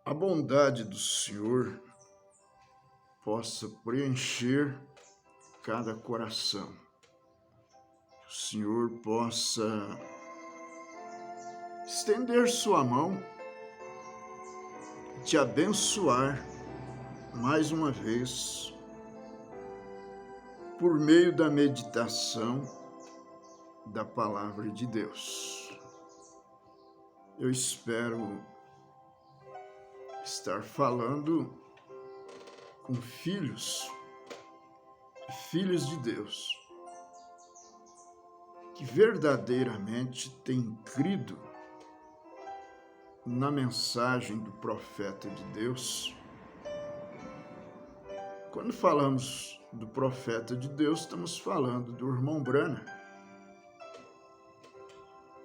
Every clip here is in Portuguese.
A bondade do Senhor possa preencher cada coração. Que o Senhor possa estender sua mão e te abençoar mais uma vez por meio da meditação da palavra de Deus. Eu espero estar falando com filhos e filhas de Deus que verdadeiramente têm crido na mensagem do profeta de Deus. Quando falamos do profeta de Deus, estamos falando do irmão Branham,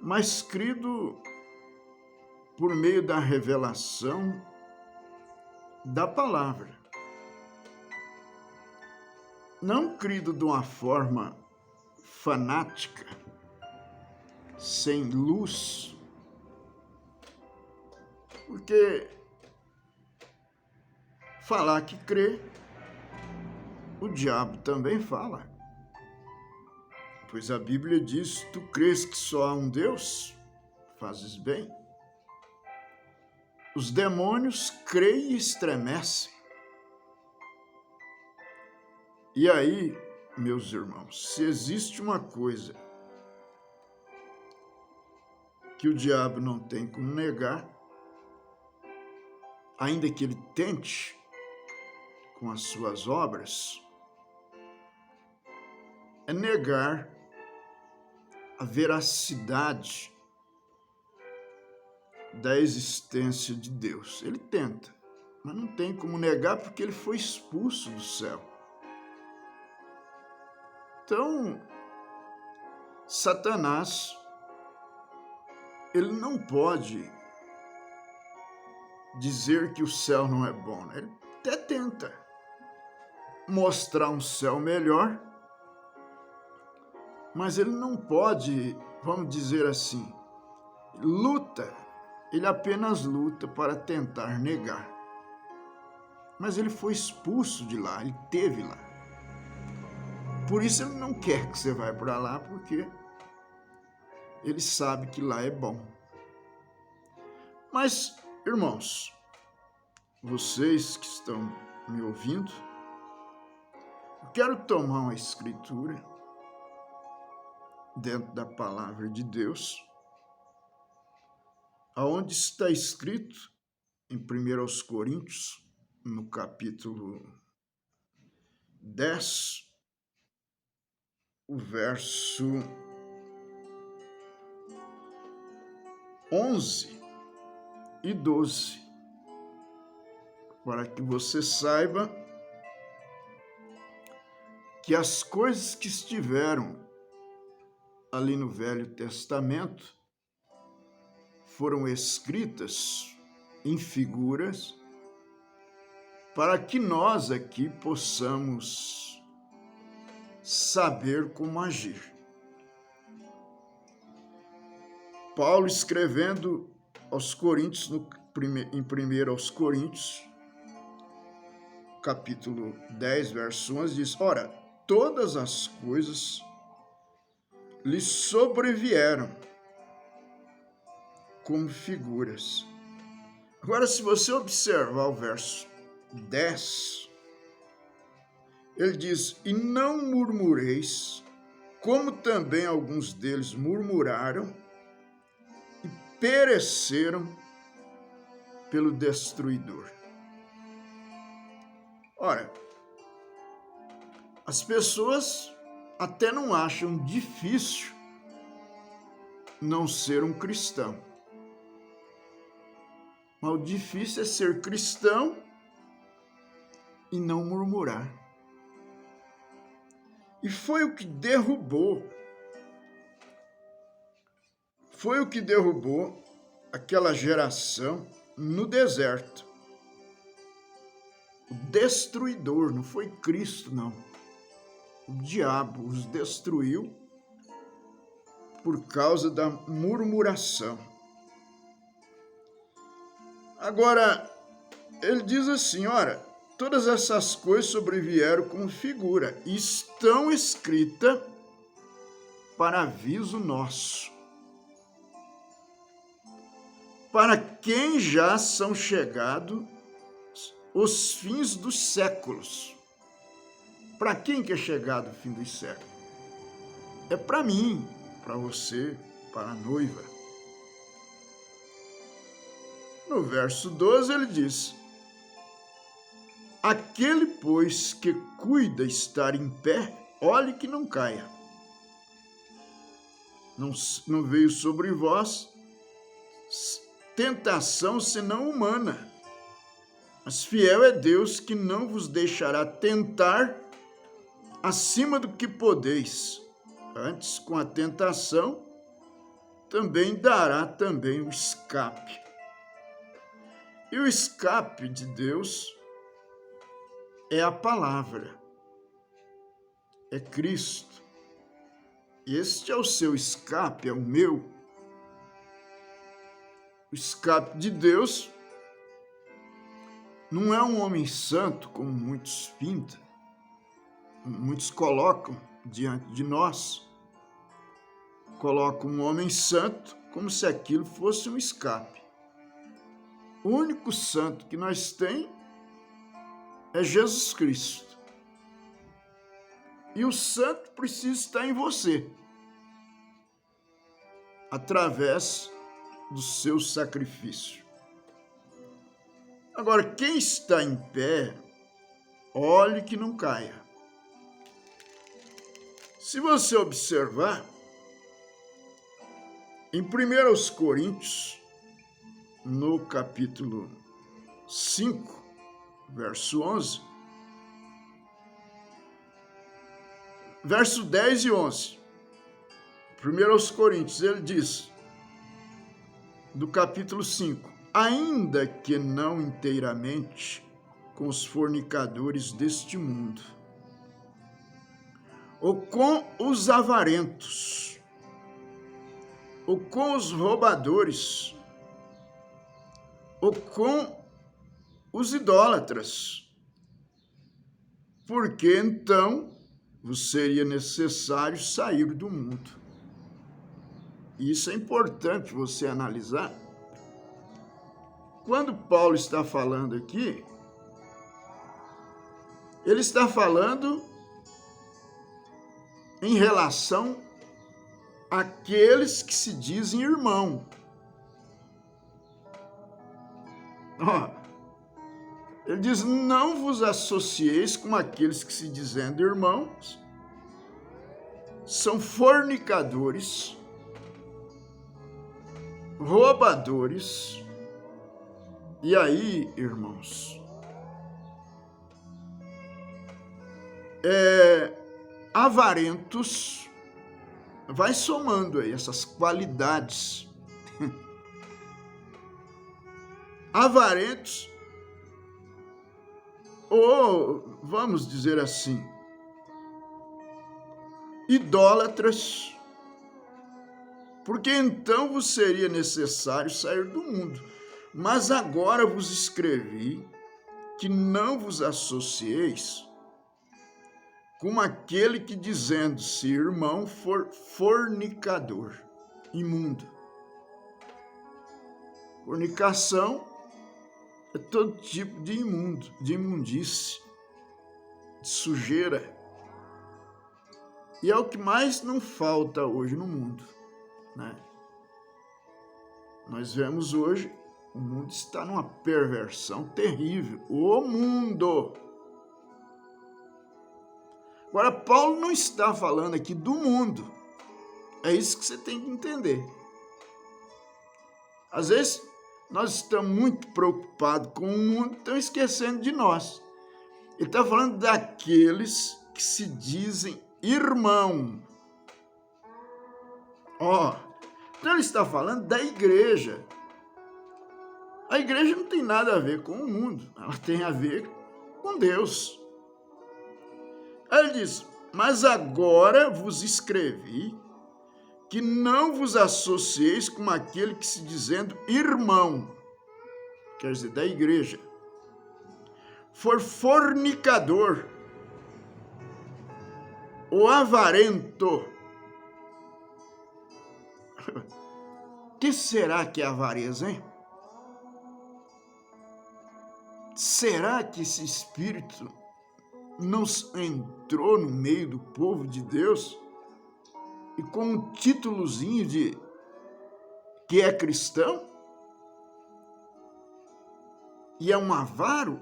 mas crido por meio da revelação da palavra. Não crido de uma forma fanática, sem luz, porque falar que crê, o diabo também fala. Pois a Bíblia diz: tu crês que só há um Deus? Fazes bem. Os demônios creem e estremecem. E aí, meus irmãos, se existe uma coisa que o diabo não tem como negar, ainda que ele tente com as suas obras, é negar a veracidade da existência de Deus. Ele tenta, mas não tem como negar porque ele foi expulso do céu. Então, Satanás, ele não pode dizer que o céu não é bom. Ele até tenta mostrar um céu melhor, mas ele não pode, vamos dizer assim, luta. Ele apenas luta para tentar negar. Mas ele foi expulso de lá, ele esteve lá. Por isso ele não quer que você vá para lá, porque ele sabe que lá é bom. Mas, irmãos, vocês que estão me ouvindo, eu quero tomar uma escritura dentro da palavra de Deus, aonde está escrito em 1 Coríntios, no capítulo 10, o verso 11 e 12, para que você saiba que as coisas que estiveram ali no Velho Testamento foram escritas em figuras para que nós aqui possamos saber como agir. Paulo, escrevendo aos Coríntios, em 1 Coríntios, capítulo 10, verso 11, diz: ora, todas as coisas lhe sobrevieram como figuras. Agora, se você observar o verso 10, ele diz: e não murmureis, como também alguns deles murmuraram e pereceram pelo destruidor. Ora, as pessoas até não acham difícil não ser um cristão. Mas o difícil é ser cristão e não murmurar. E foi o que derrubou aquela geração no deserto. O destruidor, não foi Cristo, não. O diabo os destruiu por causa da murmuração. Agora, ele diz assim, ora, todas essas coisas sobrevieram como figura e estão escritas para aviso nosso, para quem já são chegados os fins dos séculos. Para quem que é chegado o fim dos séculos? É para mim, para você, para a noiva. No verso 12 ele diz, aquele, pois, que cuida estar em pé, olhe que não caia. Não veio sobre vós tentação senão humana, mas fiel é Deus que não vos deixará tentar acima do que podeis. Antes, com a tentação, também dará também o escape. E o escape de Deus é a palavra, é Cristo. Este é o seu escape, é o meu. O escape de Deus não é um homem santo, como muitos pintam, muitos colocam diante de nós. Colocam um homem santo como se aquilo fosse um escape. O único santo que nós temos é Jesus Cristo. E o santo precisa estar em você, através do seu sacrifício. Agora, quem está em pé, olhe que não caia. Se você observar, em 1 Coríntios, no capítulo 5, verso 11, verso 10 e 11, 1 Coríntios, ele diz, do capítulo 5, ainda que não inteiramente com os fornicadores deste mundo, ou com os avarentos, ou com os roubadores, ou com os idólatras, porque então vos seria necessário sair do mundo. Isso é importante você analisar. Quando Paulo está falando aqui, ele está falando em relação àqueles que se dizem irmão. Ele diz, não vos associeis com aqueles que se dizendo irmãos, são fornicadores, roubadores, e aí, irmãos, avarentos, vai somando aí essas qualidades. Avarentos, ou vamos dizer assim, idólatras, porque então vos seria necessário sair do mundo. Mas agora vos escrevi que não vos associeis com aquele que, dizendo-se irmão, for fornicador, imundo. Fornicação é todo tipo de imundície, de sujeira. E é o que mais não falta hoje no mundo, né? Nós vemos hoje, o mundo está numa perversão terrível. O mundo! Agora, Paulo não está falando aqui do mundo. É isso que você tem que entender. Às vezes, nós estamos muito preocupados com o mundo, estamos esquecendo de nós. Ele está falando daqueles que se dizem irmão. Então ele está falando da igreja. A igreja não tem nada a ver com o mundo, ela tem a ver com Deus. Aí ele diz, mas agora vos escrevi que não vos associeis com aquele que se dizendo irmão, quer dizer, da igreja, for fornicador, o avarento. Que será que é avareza, hein? Será que esse espírito não entrou no meio do povo de Deus e com um títulozinho de que é cristão? E é um avaro?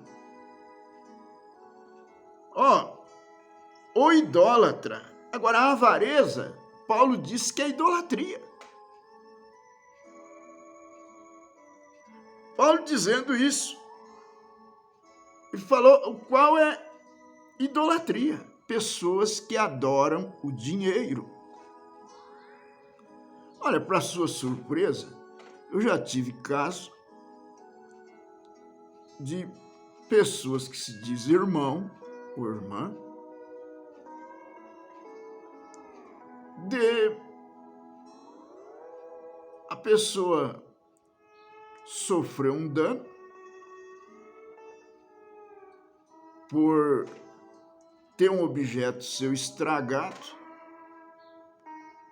O idólatra. Agora, a avareza, Paulo diz que é idolatria. Paulo dizendo isso, ele falou qual é idolatria. Pessoas que adoram o dinheiro. Olha, para sua surpresa, eu já tive caso de pessoas que se diz irmão ou irmã, de a pessoa sofreu um dano por ter um objeto seu estragado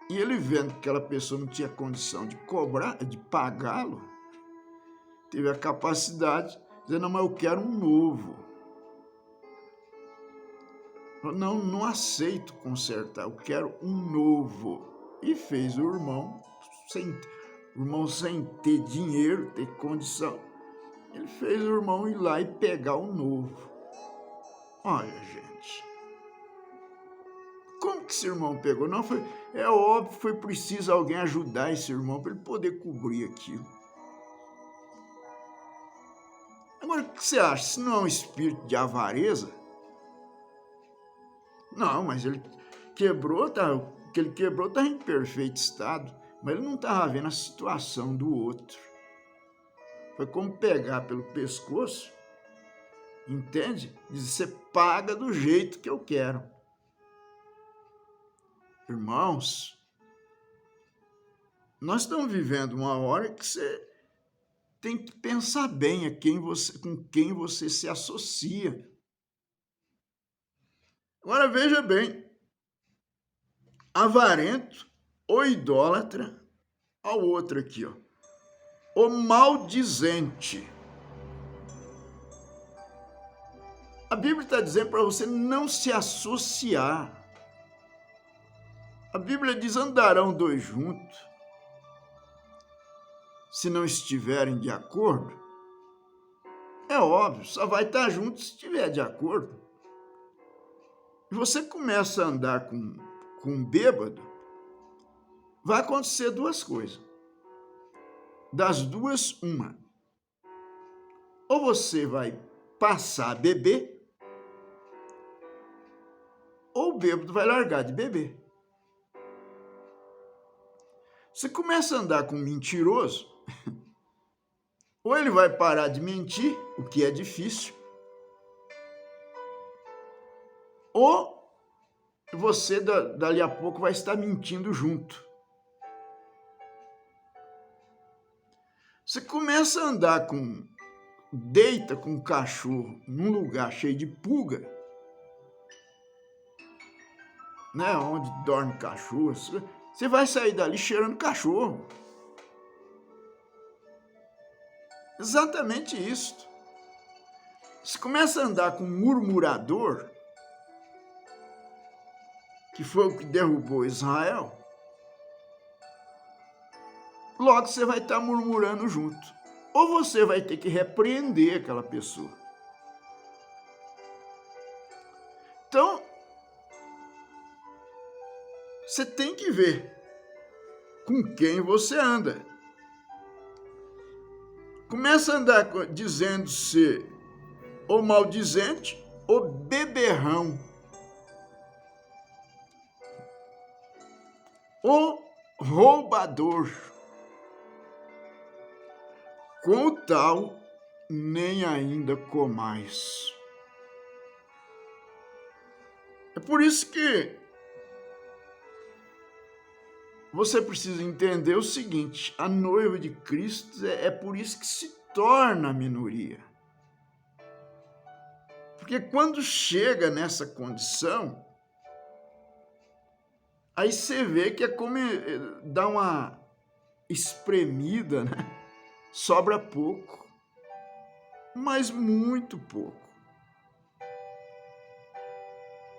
e ele vendo que aquela pessoa não tinha condição de cobrar, de pagá-lo, teve a capacidade de dizer, não, mas eu quero um novo. Não aceito consertar, eu quero um novo. E fez o irmão sem ter dinheiro, ter condição. Ele fez o irmão ir lá e pegar o novo. Olha, gente, como que esse irmão pegou? Não, é óbvio, foi preciso alguém ajudar esse irmão para ele poder cobrir aquilo. Agora, o que você acha? Se não é um espírito de avareza? Não, mas ele quebrou, o que ele quebrou está em perfeito estado, mas ele não estava vendo a situação do outro. Foi como pegar pelo pescoço, entende? Dizer, você paga do jeito que eu quero. Irmãos, nós estamos vivendo uma hora que você tem que pensar bem com quem você se associa. Agora veja bem, avarento, o idólatra, ao outro aqui, o maldizente. A Bíblia está dizendo para você não se associar. A Bíblia diz, andarão dois juntos, se não estiverem de acordo. É óbvio, só vai estar junto se estiver de acordo. E você começa a andar com um bêbado, vai acontecer duas coisas. Das duas, uma. Ou você vai passar a beber, ou o bêbado vai largar de beber. Você começa a andar com um mentiroso, ou ele vai parar de mentir, o que é difícil, ou você dali a pouco vai estar mentindo junto. Você começa a andar deita com um cachorro num lugar cheio de pulga, né, onde dorme cachorro, você vai sair dali cheirando cachorro. Exatamente isso. Você começa a andar com um murmurador, que foi o que derrubou Israel, logo você vai estar murmurando junto. Ou você vai ter que repreender aquela pessoa. Então, você tem que ver com quem você anda. Começa a andar dizendo ser o maldizente ou beberrão. O roubador. Com o tal, nem ainda comais. É por isso que você precisa entender o seguinte, a noiva de Cristo é por isso que se torna a minoria. Porque quando chega nessa condição, aí você vê que é como dá uma espremida, né? Sobra pouco, mas muito pouco.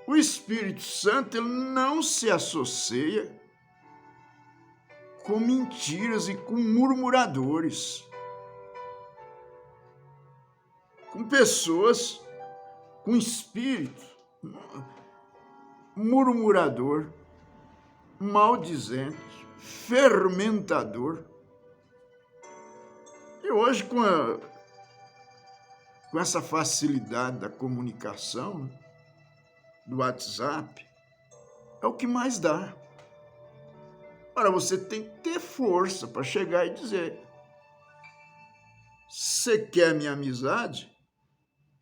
O Espírito Santo ele não se associa com mentiras e com murmuradores, com pessoas com espírito murmurador, maldizente, fermentador. E hoje, com essa facilidade da comunicação, né, do WhatsApp, é o que mais dá. Ora, você tem que ter força para chegar e dizer: você quer minha amizade?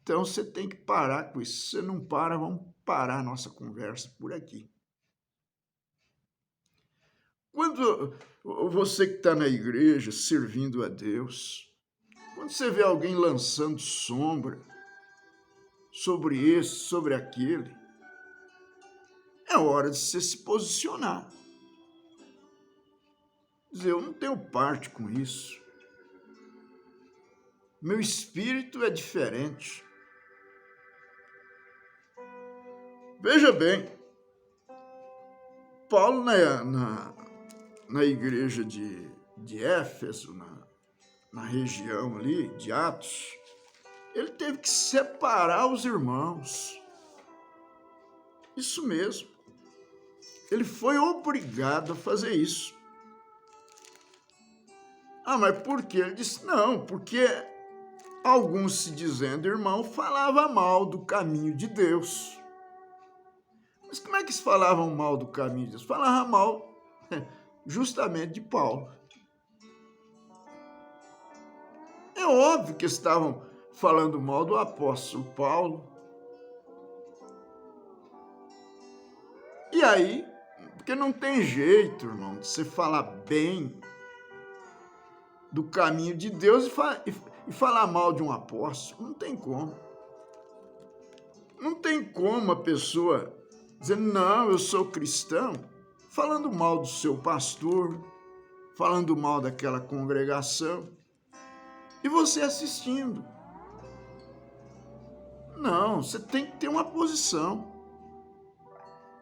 Então você tem que parar com isso. Se você não para, vamos parar a nossa conversa por aqui. Quando você que está na igreja, servindo a Deus, quando você vê alguém lançando sombra sobre esse, sobre aquele, é hora de você se posicionar. Dizer: eu não tenho parte com isso. Meu espírito é diferente. Veja bem, Paulo na igreja de Éfeso, na região ali de Atos, ele teve que separar os irmãos. Isso mesmo. Ele foi obrigado a fazer isso. Ah, mas por quê? Ele disse: não, porque alguns, se dizendo irmão, falavam mal do caminho de Deus. Mas como é que eles falavam mal do caminho de Deus? Falavam mal justamente de Paulo. É óbvio que estavam falando mal do apóstolo Paulo. E aí, porque não tem jeito, irmão, de você falar bem do caminho de Deus e falar mal de um apóstolo. Não tem como. Não tem como a pessoa dizer: não, eu sou cristão, falando mal do seu pastor, falando mal daquela congregação, e você assistindo. Não, você tem que ter uma posição.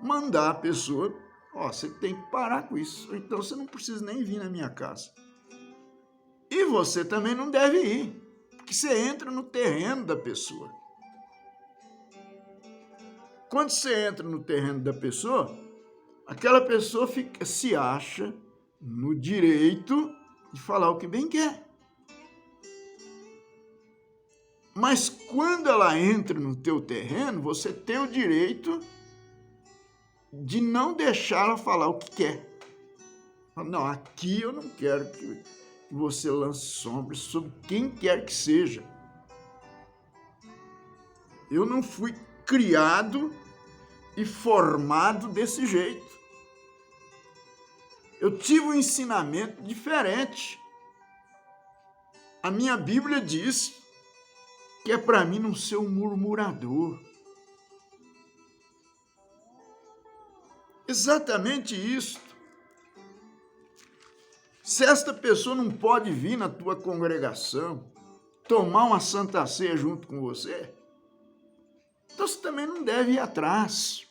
Mandar a pessoa: ó, você tem que parar com isso, então você não precisa nem vir na minha casa. E você também não deve ir, porque você entra no terreno da pessoa. Quando você entra no terreno da pessoa, aquela pessoa se acha no direito de falar o que bem quer. Mas quando ela entra no teu terreno, você tem o direito de não deixá-la falar o que quer. Não, aqui eu não quero que você lance sombras sobre quem quer que seja. Eu não fui criado e formado desse jeito. Eu tive um ensinamento diferente. A minha Bíblia diz que é para mim não ser um murmurador. Exatamente isso. Se esta pessoa não pode vir na tua congregação, tomar uma santa ceia junto com você, então você também não deve ir atrás.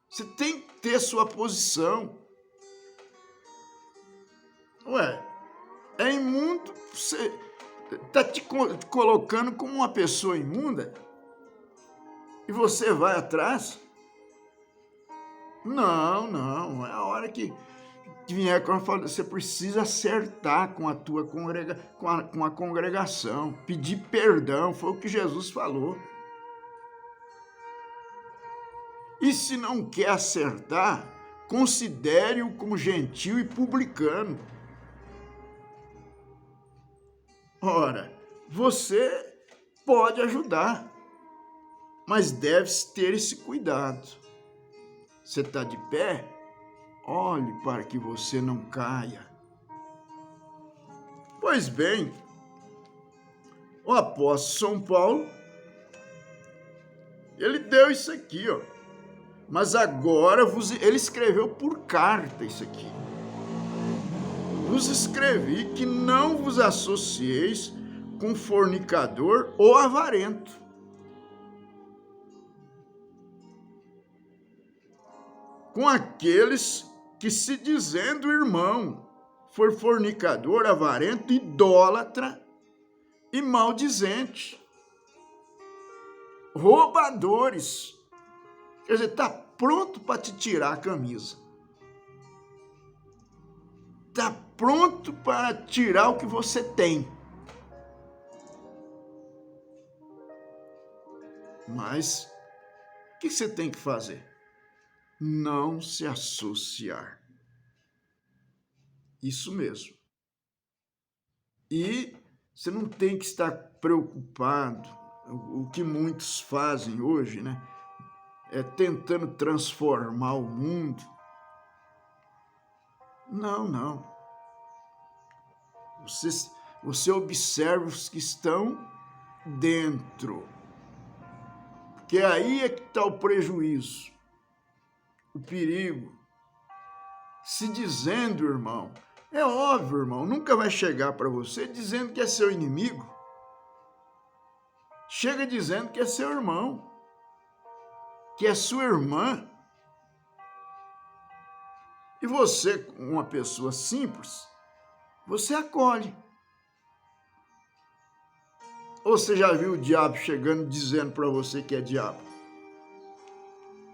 Você tem que ter sua posição. Ué, é imundo, você está te colocando como uma pessoa imunda e você vai atrás? Não, é a hora que vier, quando eu falo, você precisa acertar com a tua com a congregação, pedir perdão, foi o que Jesus falou. E se não quer acertar, considere-o como gentil e publicano. Ora, você pode ajudar, mas deve ter esse cuidado. Você está de pé? Olhe para que você não caia. Pois bem, O apóstolo São Paulo, ele deu isso aqui, ó. Mas agora ele escreveu por carta isso aqui. Vos escrevi que não vos associeis com fornicador ou avarento. Com aqueles que, se dizendo irmão, for fornicador, avarento, idólatra e maldizente, roubadores. Quer dizer, está pronto para te tirar a camisa. Está pronto para tirar o que você tem. Mas o que você tem que fazer? Não se associar. Isso mesmo. E você não tem que estar preocupado, o que muitos fazem hoje, né? É tentando transformar o mundo. Não, não. Você observa os que estão dentro. Porque aí é que está o prejuízo, o perigo. Se dizendo, irmão, é óbvio, irmão, nunca vai chegar para você dizendo que é seu inimigo. Chega dizendo que é seu irmão, que é sua irmã. E você, uma pessoa simples, você acolhe. Ou você já viu o diabo chegando dizendo para você que é diabo?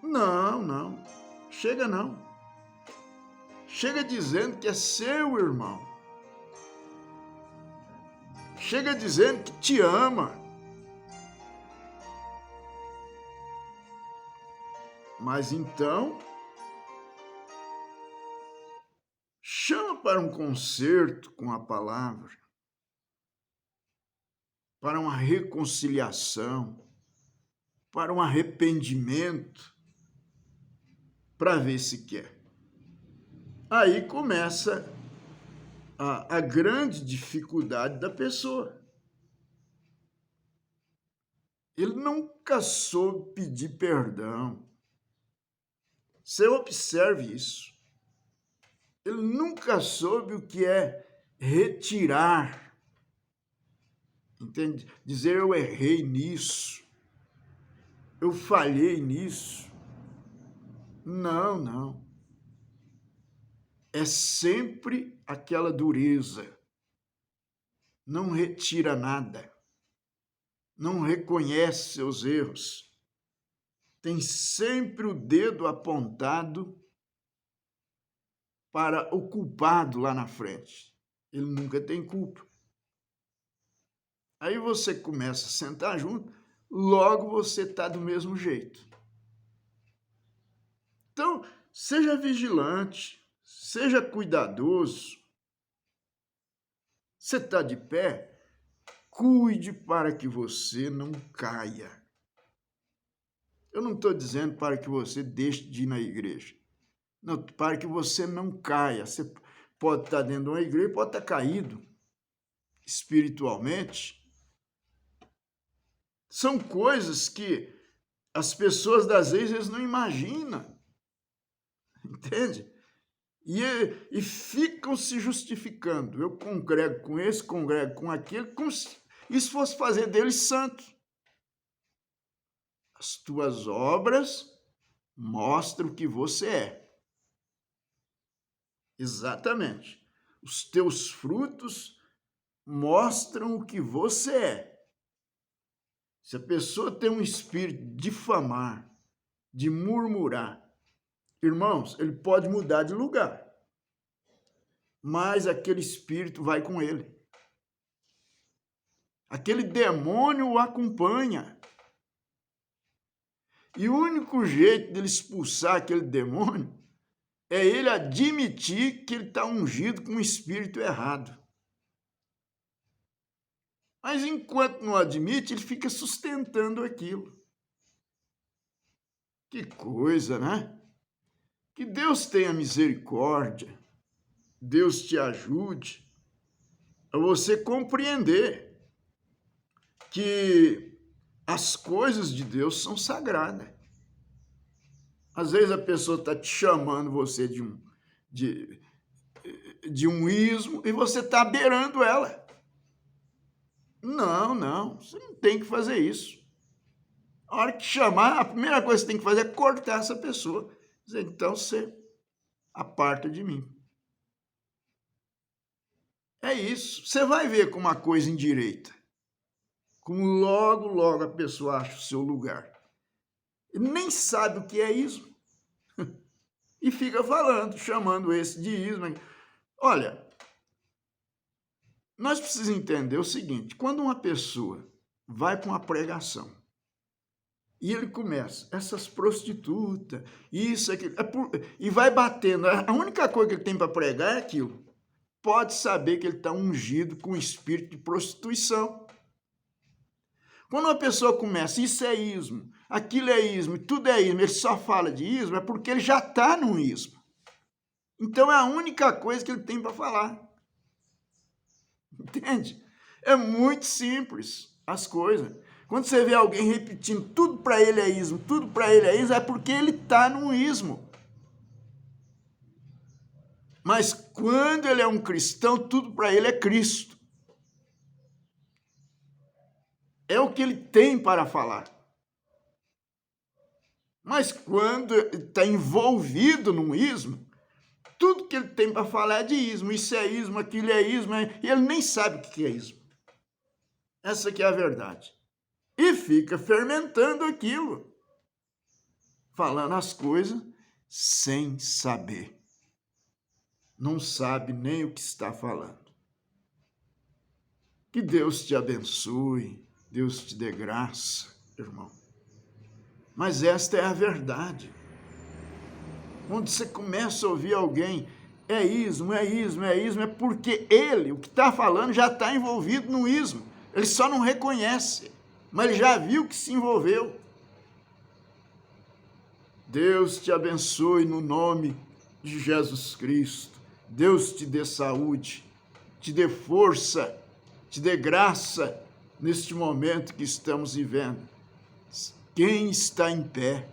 Não, não. Chega não. Chega dizendo que é seu irmão. Chega dizendo que te ama. Mas então, chama para um concerto com a palavra, para uma reconciliação, para um arrependimento, para ver se quer. Aí começa a grande dificuldade da pessoa. Ele nunca soube pedir perdão. Você observe isso. Ele nunca soube o que é retirar. Entende? Dizer eu errei nisso. Eu falhei nisso. Não, não. É sempre aquela dureza. Não retira nada. Não reconhece seus erros. Tem sempre o dedo apontado para o culpado lá na frente. Ele nunca tem culpa. Aí você começa a sentar junto, logo você está do mesmo jeito. Então, seja vigilante, seja cuidadoso. Você está de pé? Cuide para que você não caia. Eu não estou dizendo para que você deixe de ir na igreja. Não, para que você não caia. Você pode estar dentro de uma igreja, pode estar caído espiritualmente. São coisas que as pessoas, às vezes, não imaginam. Entende? E ficam se justificando. Eu congrego com esse, congrego com aquele, como se isso fosse fazer deles santos. As tuas obras mostram o que você é. Exatamente. Os teus frutos mostram o que você é. Se a pessoa tem um espírito de difamar, de murmurar, irmãos, ele pode mudar de lugar, mas aquele espírito vai com ele. Aquele demônio o acompanha. E o único jeito dele expulsar aquele demônio é ele admitir que ele está ungido com um espírito errado. Mas enquanto não admite, ele fica sustentando aquilo. Que coisa, né? Que Deus tenha misericórdia. Deus te ajude a você compreender que as coisas de Deus são sagradas. Às vezes a pessoa está te chamando você de um ismo e você está beirando ela. Não, você não tem que fazer isso. A hora que chamar, a primeira coisa que você tem que fazer é cortar essa pessoa. Dizer, então você aparta de mim. É isso. Você vai ver como uma coisa indireita. Como logo a pessoa acha o seu lugar. Ele nem sabe o que é ismo. E fica falando, chamando esse de ismo. Olha, nós precisamos entender o seguinte, quando uma pessoa vai para uma pregação e ele começa, essas prostitutas, isso, aquilo, e vai batendo, a única coisa que ele tem para pregar é aquilo. Pode saber que ele está ungido com o espírito de prostituição. Quando uma pessoa começa, isso é ismo, aquilo é ismo, tudo é ismo, ele só fala de ismo, é porque ele já está num ismo. Então é a única coisa que ele tem para falar. Entende? É muito simples as coisas. Quando você vê alguém repetindo tudo para ele é ismo, tudo para ele é ismo, é porque ele está num ismo. Mas quando ele é um cristão, tudo para ele é Cristo. É o que ele tem para falar. Mas quando está envolvido num ismo, tudo que ele tem para falar é de ismo. Isso é ismo, aquilo é ismo, e ele nem sabe o que é ismo. Essa aqui é a verdade. E fica fermentando aquilo, falando as coisas sem saber. Não sabe nem o que está falando. Que Deus te abençoe, Deus te dê graça, irmão. Mas esta é a verdade. Quando você começa a ouvir alguém, é ismo, é porque ele, o que está falando, já está envolvido no ismo. Ele só não reconhece, mas ele já viu que se envolveu. Deus te abençoe no nome de Jesus Cristo. Deus te dê saúde, te dê força, te dê graça neste momento que estamos vivendo. Quem está em pé,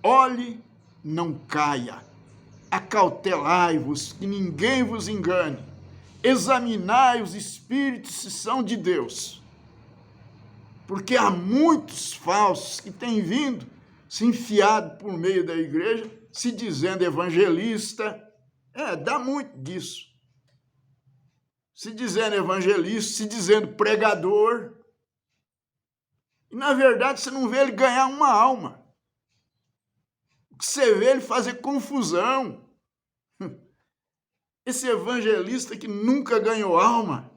olhe, não caia. Acautelai-vos, que ninguém vos engane. Examinai os espíritos se são de Deus. Porque há muitos falsos que têm vindo, se enfiado por meio da igreja, se dizendo evangelista. Dá muito disso. Se dizendo evangelista, se dizendo pregador. E, na verdade, você não vê ele ganhar uma alma. O que você vê ele fazer confusão. Esse evangelista que nunca ganhou alma,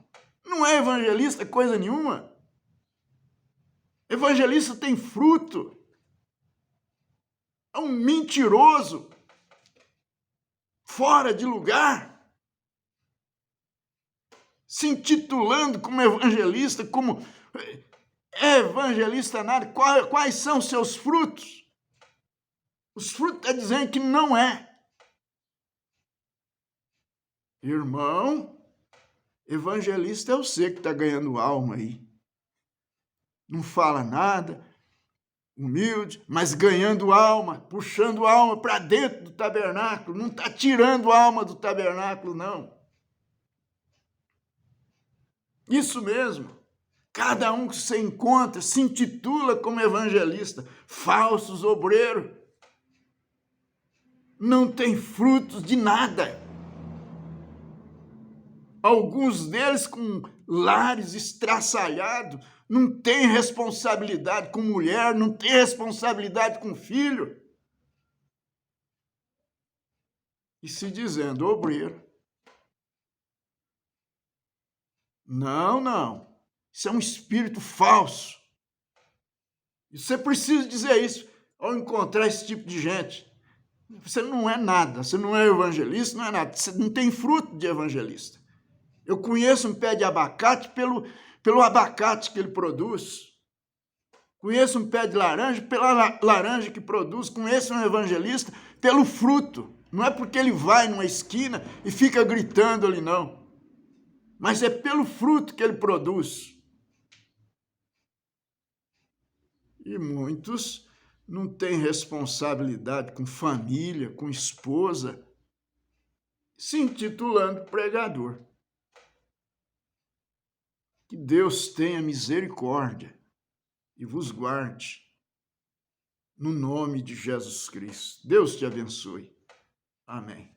não é evangelista coisa nenhuma. Evangelista tem fruto. É um mentiroso. Fora de lugar. Se intitulando como evangelista, como evangelista nada. Quais são os seus frutos? Os frutos estão dizendo que não é. Irmão, evangelista é você que está ganhando alma aí. Não fala nada, humilde, mas ganhando alma, puxando alma para dentro do tabernáculo. Não está tirando a alma do tabernáculo, não. Isso mesmo. Cada um que você encontra se intitula como evangelista. Falsos obreiros. Não tem frutos de nada. Alguns deles com lares estraçalhados, não tem responsabilidade com mulher, não tem responsabilidade com filho. E se dizendo obreiro. Não. Isso é um espírito falso. E você precisa dizer isso ao encontrar esse tipo de gente. Você não é nada, você não é evangelista, não é nada. Você não tem fruto de evangelista. Eu conheço um pé de abacate pelo abacate que ele produz. Conheço um pé de laranja pela laranja que produz. Conheço um evangelista pelo fruto. Não é porque ele vai numa esquina e fica gritando ali, não. Mas é pelo fruto que ele produz. E muitos não têm responsabilidade com família, com esposa, se intitulando pregador. Que Deus tenha misericórdia e vos guarde, no nome de Jesus Cristo. Deus te abençoe. Amém.